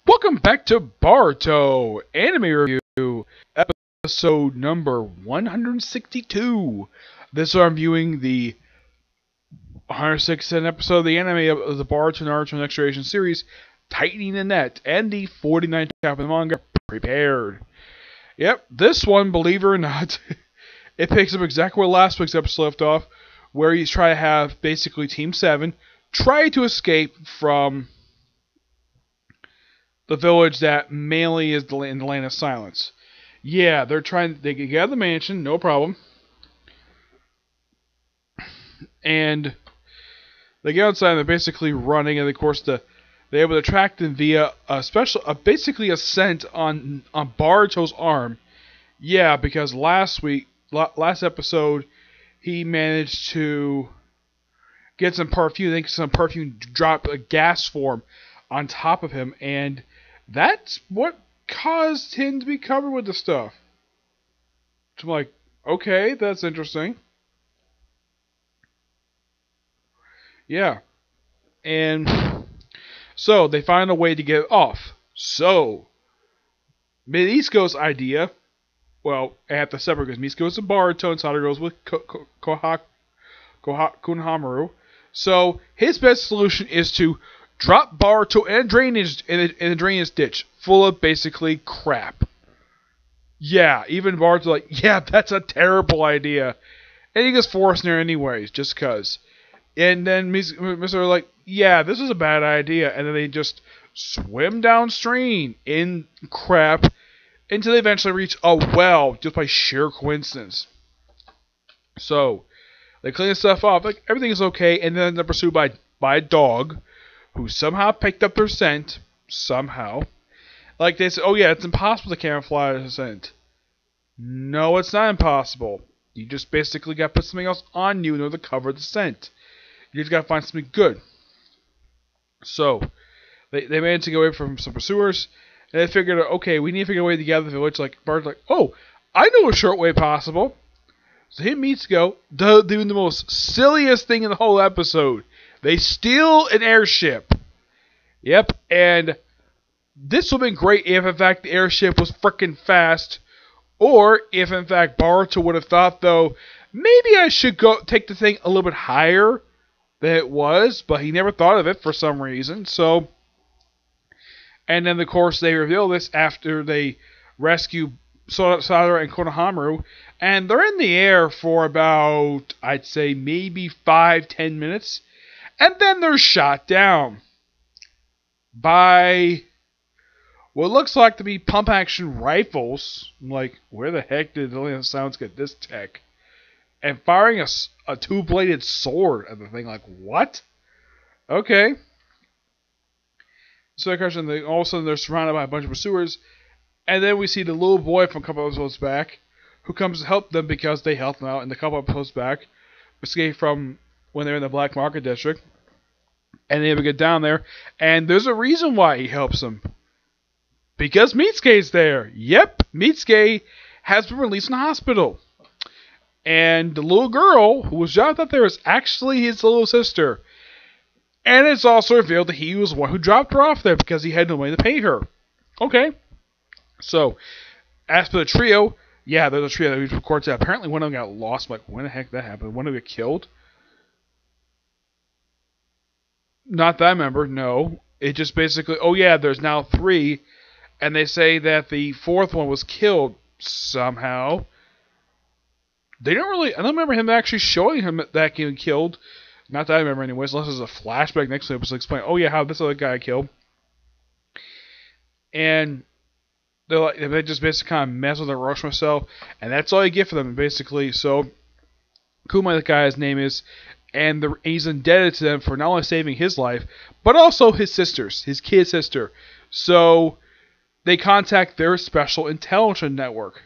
Welcome back to Boruto Anime Review, episode number 162. This one I'm viewing the 106th episode of the anime of the Boruto Naruto Next Generation series, Tightening the Net, and the 49th chapter of the manga, Prepared. Yep, this one, believe it or not, it picks up exactly where last week's episode left off, where he's trying to have basically Team 7 try to escape from the village that mainly is in the land of silence. Yeah, they can get out of the mansion, no problem. And they get outside and they're basically running, and of course they're able to track them via basically a scent on Boruto's arm. Yeah, because last episode, he managed to get some perfume. I think some perfume dropped a gas form on top of him, and that's what caused him to be covered with the stuff. So I'm like, okay, that's interesting. Yeah. And so they find a way to get it off. So Mitsuko's idea, well, I have to separate because Mitsuko goes with Boruto and Sadaru goes with Konohamaru. So his best solution is to drop Boruto in a drainage ditch full of basically crap. Yeah, even Boruto's like, yeah, that's a terrible idea. And he gets forced in there anyways, just cuz. And then Mr. like, yeah, this is a bad idea. And then they just swim downstream in crap until they eventually reach a well just by sheer coincidence. So they clean the stuff off, like everything is okay, and then they're pursued by a dog who somehow picked up their scent. Somehow. Like they said, oh yeah, it's impossible to camouflage the scent. No, it's not impossible. You just basically got to put something else on you in order to cover the scent. You just got to find something good. So, they managed to get away from some pursuers, and they figured, okay, we need to figure a way to get out of the village. Like, Bart's like, oh, I know a short way possible. So he meets Go, doing the most silliest thing in the whole episode. They steal an airship. Yep, and this would have been great if, in fact, the airship was freaking fast. Or if, in fact, Boruto would have thought, though, maybe I should go take the thing a little bit higher than it was. But he never thought of it for some reason. So, and then, of course, they reveal this after they rescue Sadaru and Konohamaru. And they're in the air for about, I'd say, maybe 5-10 minutes. And then they're shot down by what looks like to be pump-action rifles. I'm like, where the heck did the Sounds get this tech? And firing a two-bladed sword at the thing. Like, what? Okay. So all of a sudden they're surrounded by a bunch of pursuers. And then we see the little boy from a couple episodes back who comes to help them because they helped him out in the couple episodes back. Escape from when they're in the Black Market District. And they able to get down there. And there's a reason why he helps them. Because Mitsuko's there. Yep, Mitsuko has been released from the hospital. And the little girl who was dropped up there is actually his little sister. And it's also revealed that he was the one who dropped her off there because he had no money to pay her. Okay. So, as for the trio, yeah, there's a trio that we record that apparently one of them got lost. I'm like, when the heck that happened? One of them got killed? Not that I remember, no. It just basically, oh yeah, there's now 3, and they say that the 4th one was killed somehow. I don't remember him actually showing him that he was killed. Not that I remember anyways, unless there's a flashback next episode explain, oh yeah, how this other guy killed. And they just basically kind of mess with Hiroshima cell, and that's all you get for them, basically. So, Kuma, the guy's name is, and he's indebted to them for not only saving his life, but also his sister's, his kid sister. So, they contact their special intelligence network.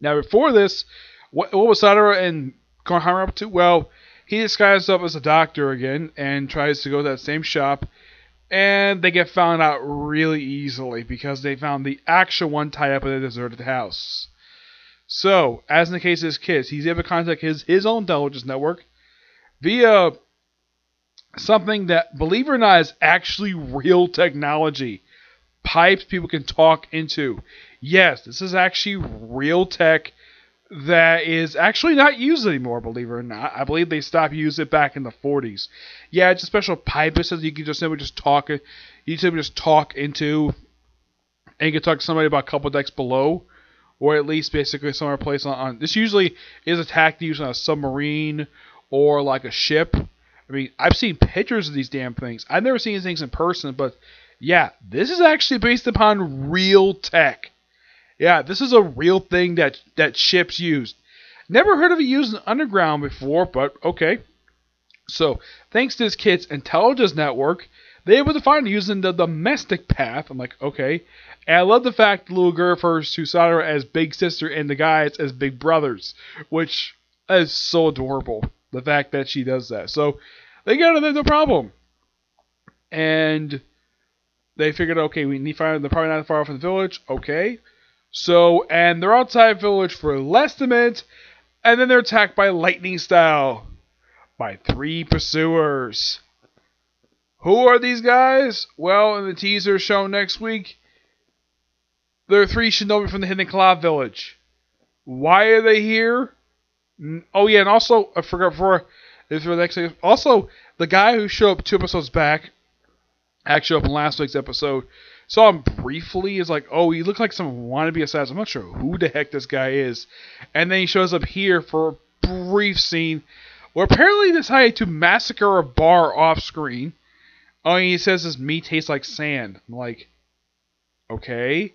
Now, before this, what was Sadaru and Konohamaru up to? Well, he disguises himself as a doctor again, and tries to go to that same shop, and they get found out really easily, because they found the actual one tied up in a deserted house. So, as in the case of his kids, he's able to contact his own intelligence network via something that, believe it or not, is actually real technology. pipes people can talk into. Yes, this is actually real tech that is actually not used anymore, believe it or not. I believe they stopped using it back in the 40s. Yeah, it's a special pipe. It says you can just simply just talk it. You simply just talk into, and you can talk to somebody about a couple decks below, or at least basically somewhere placed on. This usually is a tactic used on a submarine or like a ship. I mean, I've seen pictures of these damn things. I've never seen these things in person, but yeah, this is actually based upon real tech. Yeah, this is a real thing that ships use. Never heard of it used in underground before, but okay. So, thanks to this kid's intelligence network, they're able to find it using the domestic path. I'm like, okay. And I love the fact the little girl refers to Sadara as big sister and the guys as big brothers, which is so adorable. The fact that she does that. So, they got it, no problem. And they figured, okay, we need to find, they're probably not far from the village. Okay. So, and they're outside the village for less than a minute, and then they're attacked by lightning style by 3 pursuers. Who are these guys? Well, in the teaser shown next week, there are 3 shinobi from the Hidden Cloud Village. Why are they here? Oh yeah, and also, I forgot for the next thing. Also, the guy who showed up 2 episodes back, actually up in last week's episode, saw him briefly. Is like, oh, he looked like some wannabe assassin. I'm not sure who the heck this guy is. And then he shows up here for a brief scene where apparently they decided to massacre a bar off screen. Oh, and he says his meat tastes like sand. I'm like, okay.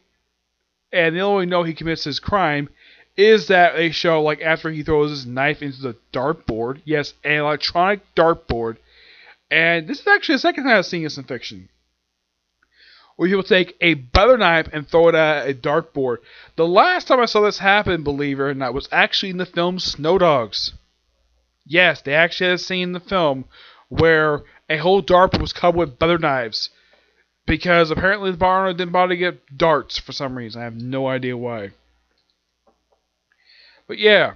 And the only way we know he commits his crime is that they show, like, after he throws his knife into the dartboard. Yes, an electronic dartboard. And this is actually the second time I've seen this in fiction, where people take a butter knife and throw it at a dartboard. The last time I saw this happen, believe it or not, was actually in the film Snow Dogs. Yes, they actually had a scene in the film where a whole dartboard was covered with butter knives. Because apparently the bar owner didn't bother to get darts for some reason. I have no idea why. But yeah,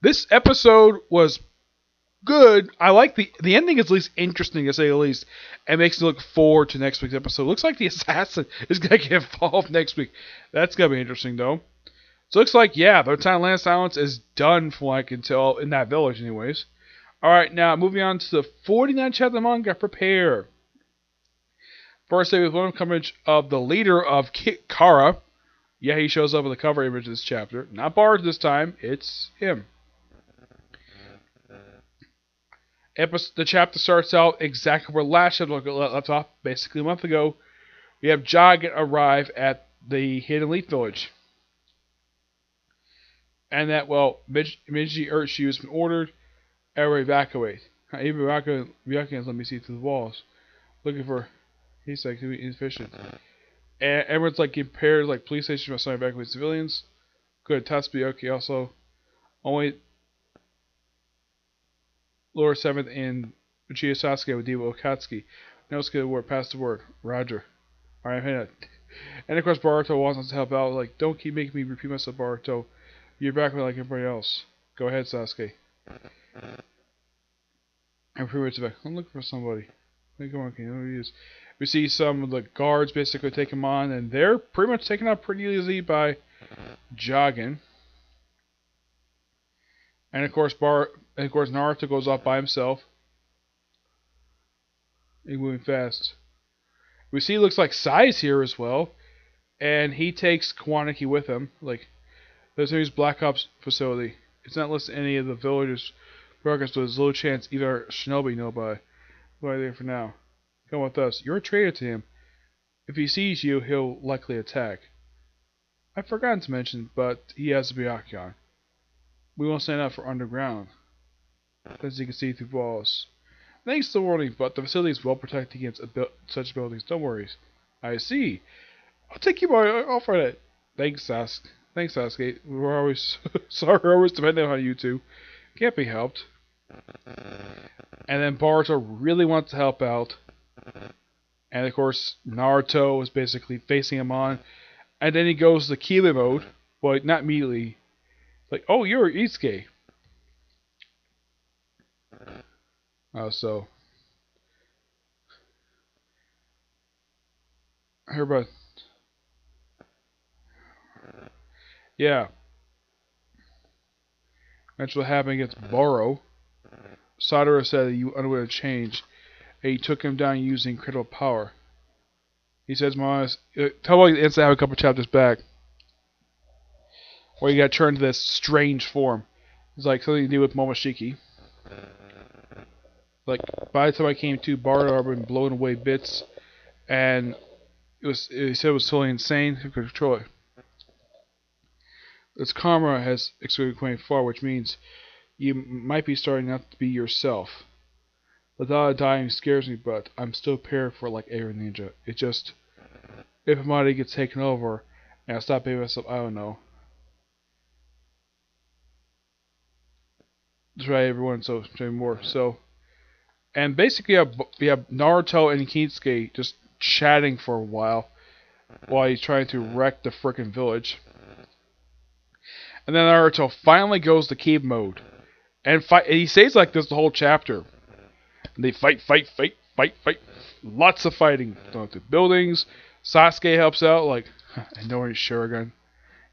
this episode was good. I like the ending is at least interesting to say the least, and makes me look forward to next week's episode. Looks like the assassin is gonna get involved next week. That's gonna be interesting though. So it looks like, yeah, the time land silence is done from what I can tell in that village anyways. Alright, now moving on to the 49th chapter manga, Prepare. First day with one coverage of the leader of Kara. Yeah, he shows up with the cover image of this chapter. Not Bard this time, it's him. The chapter starts out exactly where last chapter left off, basically a month ago. We have Jog arrive at the Hidden Leaf Village. And that, well, Miji Urchu has been ordered, and we evacuate. Even evacuate, let me see through the walls. Looking for, he's like, inefficient. And everyone's like, compared, like, police station must not evacuate civilians. Good, Tatsubi, okay, also, only Lord 7th and Uchiha Sasuke with Dewa Okatsuki. Now let's get the word, pass the word. Roger. Alright, hang on. And of course Boruto wants us to help out, like, don't keep making me repeat myself, Boruto. You're back with like everybody else. Go ahead, Sasuke. I'm pretty much back. I'm looking for somebody. Come on, can you know who he is? We see some of the guards basically take him on, and they're pretty much taken out pretty easily by Jogging. And of course, Naruto goes off by himself. He's moving fast. We see, looks like Sai's here as well, and he takes Kawanaki with him. Like, there's his Black Ops facility. It's not listed any of the villagers' progress, but there's little chance either Shinobi know by. Why there for now? Come with us. You're a traitor to him. If he sees you, he'll likely attack. I've forgotten to mention, but he has a Byakugan. We won't stand up for underground, as you can see through walls. Thanks to the warning, but the facility is well protected against such buildings. Don't worry. I see. I'll take you off on it. Thanks, Sasuke. We're always sorry, we're always depending on you two. Can't be helped. And then Boruto really wants to help out. And of course, Naruto is basically facing him on. And then he goes to Kila mode. Well, not immediately. Like, oh, you're Isuke. So. I heard about. Yeah. That's what happened against Boruto. Sadara said that you underwent a change, and he took him down using critical power. He says, "Mars, tell me the incident a couple chapters back, where he got turned to this strange form. It's like something to do with Momoshiki. Like by the time I came to, Boruto had been blown away bits, and he said it was totally insane to control it. Its karma has extended quite far, which means you might be starting not to be yourself. The thought of dying scares me, but I'm still prepared for it like every ninja. It just, if my body gets taken over, and I stop being myself, I don't know. Try everyone, so try more. So, and basically we have Naruto and Kintsugi just chatting for a while he's trying to wreck the frickin' village. And then Naruto finally goes to cave mode. And he stays like this the whole chapter. And they fight. Lots of fighting. Going through buildings. Sasuke helps out, like, I know he's Sharingan.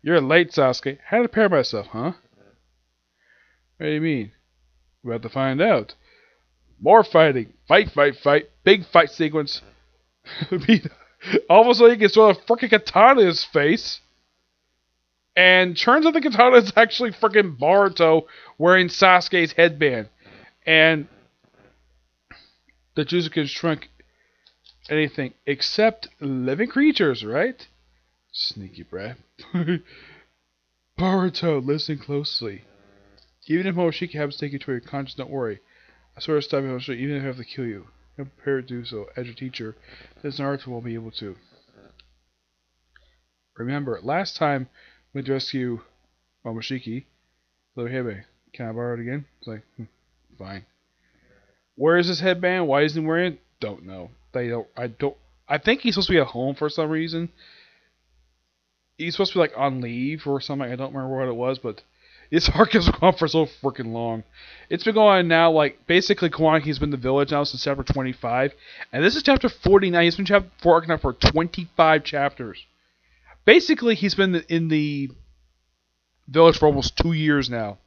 You're late, Sasuke. How to prepare myself, huh? What do you mean? We're about to find out. More fighting. Fight. Big fight sequence. All of a sudden, he gets throw a freaking katana in his face. And turns out the katana is actually freaking Boruto wearing Sasuke's headband. And the Jutsu can shrink anything except living creatures, right? Sneaky brat. Boruto, listen closely. Even if Momoshiki happens to take you to your conscience, don't worry. I swear to stop you, even if I have to kill you. I'm prepared to do so as your teacher, since Naruto won't be able to. Remember, last time we went to rescue Momoshiki, so hey, can I borrow it again? It's like, fine. Where is this headband? Why isn't he wearing it? Don't know. I think he's supposed to be at home for some reason. He's supposed to be like on leave or something. I don't remember what it was, but this arc has gone on for so freaking long. It's been going on now, like, basically Kawaniki's been in the village now since chapter 25. And this is chapter 49. He's been working out for 25 chapters. Basically, he's been in the village for almost 2 years now.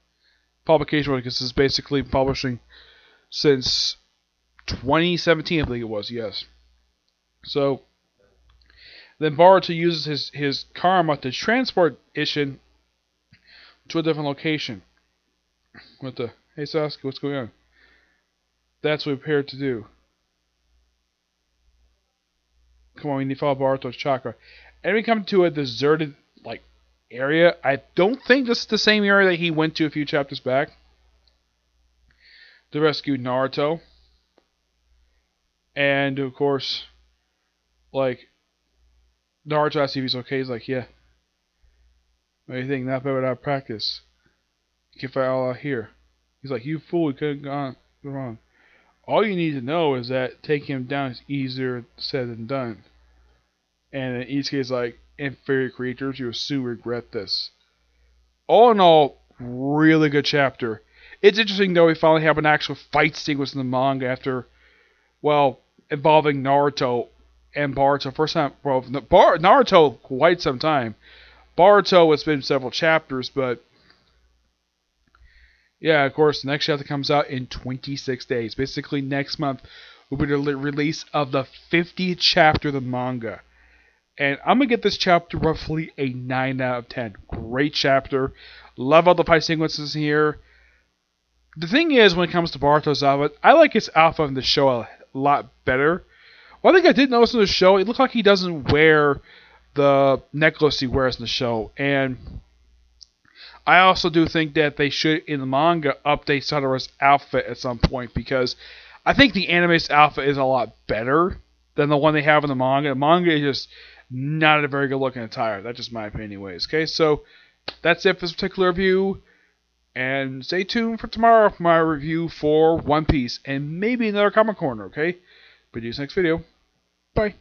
Publication, because this is basically publishing since 2017, I believe it was, yes. So, then Boruto uses his karma to transport Isshin to a different location. Hey Sasuke, what's going on? That's what we're prepared to do. Come on, we need to follow Boruto's chakra. And we come to a deserted, like, area. I don't think this is the same area that he went to a few chapters back to rescue Naruto. And, of course, like, Naruto asks if he's okay. He's like, yeah. What do you think? Not bad without practice. You can fight all out here. He's like, you fool, you couldn't go wrong. All you need to know is that taking him down is easier said than done. And in each case, like, inferior creatures, you will soon regret this. All in all, really good chapter. It's interesting, though, we finally have an actual fight sequence in the manga after, well, involving Naruto and Boruto. First time, well, Naruto quite some time. Boruto, it's been several chapters, but yeah, of course, the next chapter comes out in 26 days. Basically, next month will be the release of the 50th chapter of the manga. And I'm going to get this chapter roughly a 9 out of 10. Great chapter. Love all the fight sequences here. The thing is, when it comes to Boruto's outfit, I like his outfit in the show a lot better. One thing I did notice in the show, it looked like he doesn't wear the necklace he wears in the show. And I also do think that they should, in the manga, update Sadara's outfit at some point, because I think the anime's outfit is a lot better than the one they have in the manga. The manga is just not a very good looking attire. That's just my opinion anyways. Okay, so that's it for this particular review. And stay tuned for tomorrow for my review for One Piece and maybe another Comic Corner, okay? But see you next video. Bye.